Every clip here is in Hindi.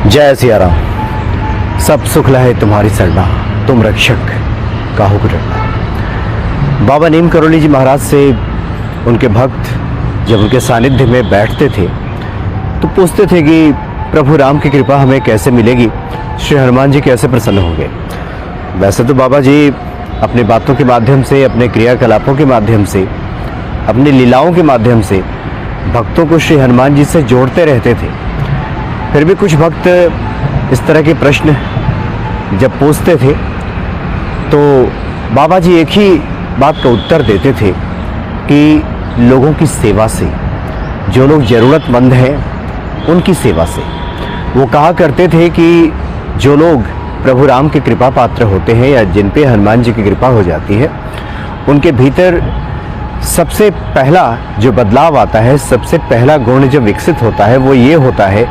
जय सिया राम। सब सुख लहे तुम्हारी सरना, तुम रक्षक काहू को डरना। बाबा नीम करोली जी महाराज से उनके भक्त जब उनके सानिध्य में बैठते थे तो पूछते थे कि प्रभु राम की कृपा हमें कैसे मिलेगी, श्री हनुमान जी कैसे प्रसन्न होंगे। वैसे तो बाबा जी अपनी बातों के माध्यम से, अपने क्रियाकलापों के माध्यम से, अपनी लीलाओं के माध्यम से भक्तों को श्री हनुमान जी से जोड़ते रहते थे। फिर भी कुछ भक्त इस तरह के प्रश्न जब पूछते थे तो बाबा जी एक ही बात का उत्तर देते थे कि लोगों की सेवा से, जो लोग ज़रूरतमंद हैं उनकी सेवा से। वो कहा करते थे कि जो लोग प्रभु राम के कृपा पात्र होते हैं या जिन पे हनुमान जी की कृपा हो जाती है, उनके भीतर सबसे पहला जो बदलाव आता है, सबसे पहला गुण जो विकसित होता है वो ये होता है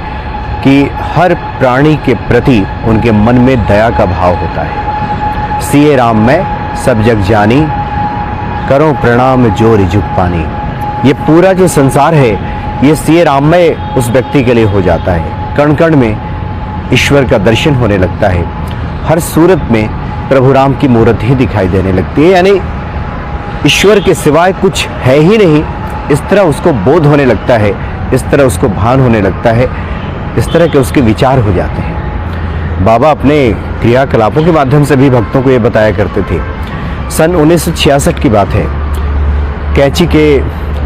कि हर प्राणी के प्रति उनके मन में दया का भाव होता है। सिए राम मैं सब जग जानी, करो प्रणाम जो रिजुक पानी। ये पूरा जो संसार है ये सिए राम में उस व्यक्ति के लिए हो जाता है। कण कण में ईश्वर का दर्शन होने लगता है, हर सूरत में प्रभु राम की मूर्ति ही दिखाई देने लगती है, यानी ईश्वर के सिवाय कुछ है ही नहीं, इस तरह उसको बोध होने लगता है, इस तरह उसको भान होने लगता है, इस तरह के उसके विचार हो जाते हैं। बाबा अपने क्रियाकलापों के माध्यम से भी भक्तों को ये बताया करते थे। सन 1966 की बात है, कैची के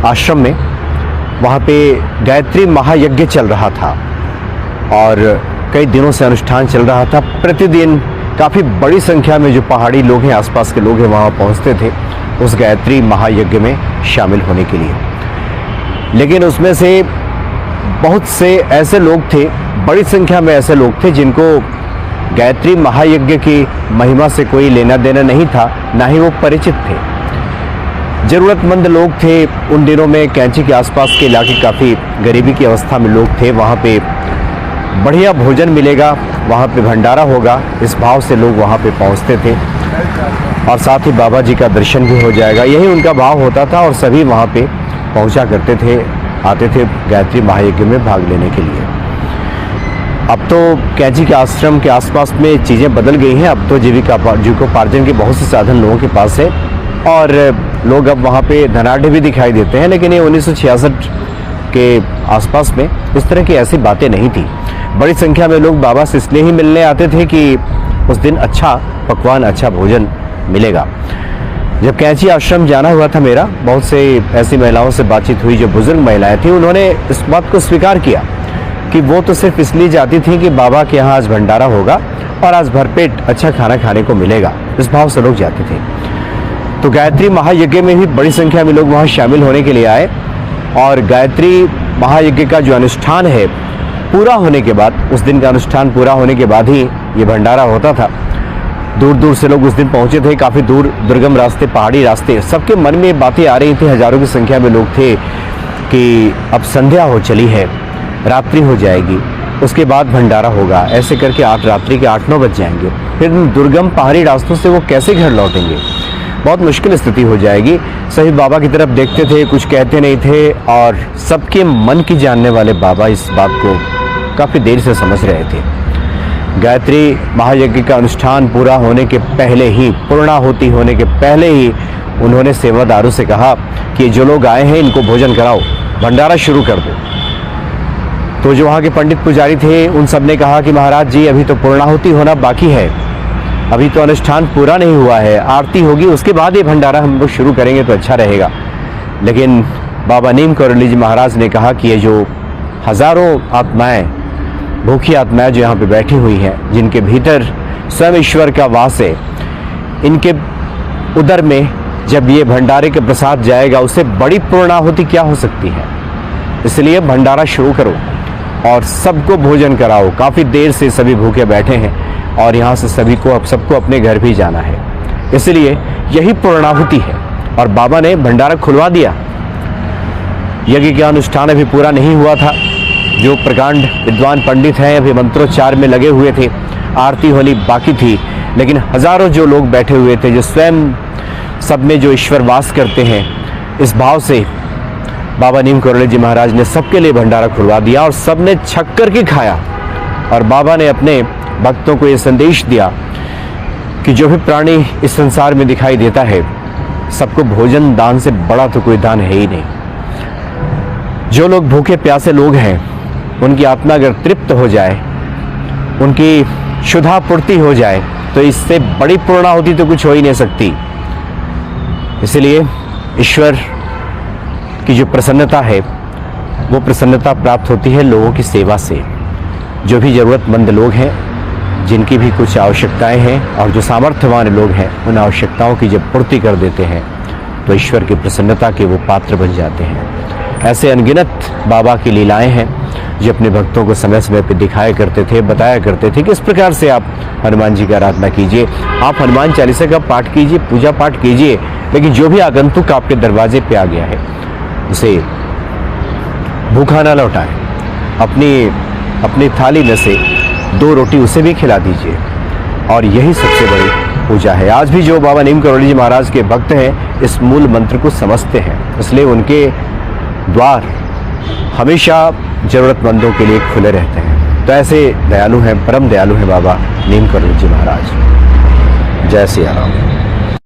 आश्रम में वहाँ पे गायत्री महायज्ञ चल रहा था और कई दिनों से अनुष्ठान चल रहा था। प्रतिदिन काफ़ी बड़ी संख्या में जो पहाड़ी लोग हैं, आसपास के लोग हैं, वहाँ पहुँचते थे उस गायत्री महायज्ञ में शामिल होने के लिए। लेकिन उसमें से बहुत से ऐसे लोग थे, बड़ी संख्या में ऐसे लोग थे जिनको गायत्री महायज्ञ की महिमा से कोई लेना देना नहीं था, ना ही वो परिचित थे। ज़रूरतमंद लोग थे। उन दिनों में कैंची के आसपास के इलाके काफ़ी गरीबी की अवस्था में लोग थे। वहाँ पे बढ़िया भोजन मिलेगा, वहाँ पे भंडारा होगा, इस भाव से लोग वहाँ पे पहुँचते थे और साथ ही बाबा जी का दर्शन भी हो जाएगा, यही उनका भाव होता था। और सभी वहाँ पे पहुँचा करते थे, आते थे गायत्री महायज्ञ में भाग लेने के लिए। अब तो कैंची के आश्रम के आसपास में चीज़ें बदल गई हैं। अब तो जीविकोपार्जन के बहुत से साधन लोगों के पास है और लोग अब वहाँ पे धनाढ़ भी दिखाई देते हैं। लेकिन ये 1966 के आसपास में इस तरह की ऐसी बातें नहीं थी। बड़ी संख्या में लोग बाबा से इसलिए ही मिलने आते थे कि उस दिन अच्छा पकवान, अच्छा भोजन मिलेगा। जब कैंची आश्रम जाना हुआ था मेरा, बहुत से ऐसी महिलाओं से बातचीत हुई जो बुजुर्ग महिलाएं थीं। उन्होंने इस बात को स्वीकार किया कि वो तो सिर्फ इसलिए जाती थी कि बाबा के यहाँ आज भंडारा होगा और आज भरपेट अच्छा खाना खाने को मिलेगा, इस भाव से लोग जाते थे। तो गायत्री महायज्ञ में भी बड़ी संख्या में लोग वहाँ शामिल होने के लिए आए और गायत्री महायज्ञ का जो अनुष्ठान है पूरा होने के बाद, उस दिन का अनुष्ठान पूरा होने के बाद ही ये भंडारा होता था। दूर दूर से लोग उस दिन पहुंचे थे, काफ़ी दूर, दुर्गम रास्ते, पहाड़ी रास्ते। सबके मन में बातें आ रही थी, हजारों की संख्या में लोग थे कि अब संध्या हो चली है, रात्रि हो जाएगी, उसके बाद भंडारा होगा। ऐसे करके रात्रि के 8-9 बज जाएंगे। फिर दुर्गम पहाड़ी रास्तों से वो कैसे घर लौटेंगे, बहुत मुश्किल स्थिति हो जाएगी। सभी बाबा की तरफ देखते थे, कुछ कहते नहीं थे और सबके मन की जानने वाले बाबा इस बात को काफ़ी देर से समझ रहे थे। गायत्री महायज्ञ का अनुष्ठान पूरा होने के पहले ही, पूर्णाहुति होने के पहले ही उन्होंने सेवादारों से कहा कि जो लोग आए हैं इनको भोजन कराओ, भंडारा शुरू कर दो। तो जो वहाँ के पंडित पुजारी थे उन सब ने कहा कि महाराज जी अभी तो पूर्णाहुति होना बाकी है, अभी तो अनुष्ठान पूरा नहीं हुआ है, आरती होगी उसके बाद ये भंडारा हम लोग शुरू करेंगे तो अच्छा रहेगा। लेकिन बाबा नीम करोली जी महाराज ने कहा कि ये जो हजारों आत्माएं, भूखी आत्माएं जो यहाँ पे बैठी हुई हैं, जिनके भीतर स्वयं ईश्वर का वास है, इनके उदर में जब ये भंडारे के प्रसाद जाएगा उससे बड़ी पूर्णाहुति क्या हो सकती है। इसलिए भंडारा शुरू करो और सबको भोजन कराओ। काफ़ी देर से सभी भूखे बैठे हैं और यहाँ से सबको अपने घर भी जाना है, इसलिए यही पूर्णाहुति है। और बाबा ने भंडारा खुलवा दिया। यज्ञ का अनुष्ठान अभी पूरा नहीं हुआ था। जो प्रकांड विद्वान पंडित हैं अभी मंत्रोच्चार में लगे हुए थे, आरती होनी बाकी थी। लेकिन हजारों जो लोग बैठे हुए थे, जो स्वयं सब में जो ईश्वर वास करते हैं, इस भाव से बाबा नीम करोली जी महाराज ने सबके लिए भंडारा खुलवा दिया और सबने छक कर के खाया। और बाबा ने अपने भक्तों को ये संदेश दिया कि जो भी प्राणी इस संसार में दिखाई देता है, सबको भोजन दान से बड़ा तो कोई दान है ही नहीं। जो लोग भूखे प्यासे लोग हैं, उनकी आत्मा अगर तृप्त हो जाए, उनकी क्षुधा पूर्ति हो जाए, तो इससे बड़ी पूर्णाहुति तो कुछ हो ही नहीं सकती। इसलिए ईश्वर की जो प्रसन्नता है, वो प्रसन्नता प्राप्त होती है लोगों की सेवा से। जो भी ज़रूरतमंद लोग हैं, जिनकी भी कुछ आवश्यकताएं हैं, और जो सामर्थ्यवान लोग हैं, उन आवश्यकताओं की जब पूर्ति कर देते हैं तो ईश्वर की प्रसन्नता के वो पात्र बन जाते हैं। ऐसे अनगिनत बाबा की लीलाएं हैं जो अपने भक्तों को समय समय पर दिखाया करते थे, बताया करते थे कि इस प्रकार से आप हनुमान जी की आराधना कीजिए, आप हनुमान चालीसा का पाठ कीजिए, पूजा पाठ कीजिए, लेकिन जो भी आगंतुक आपके दरवाजे पे आ गया है, उसे भूखा ना लौटाएं। अपनी थाली में से 2 रोटी उसे भी खिला दीजिए, और यही सबसे बड़ी पूजा है। आज भी जो बाबा नीम करोली जी महाराज के भक्त हैं, इस मूल मंत्र को समझते हैं, इसलिए उनके द्वार हमेशा ज़रूरतमंदों के लिए खुले रहते हैं। तो ऐसे दयालु हैं, परम दयालु हैं बाबा नीम करोली जी महाराज। जय सिया राम।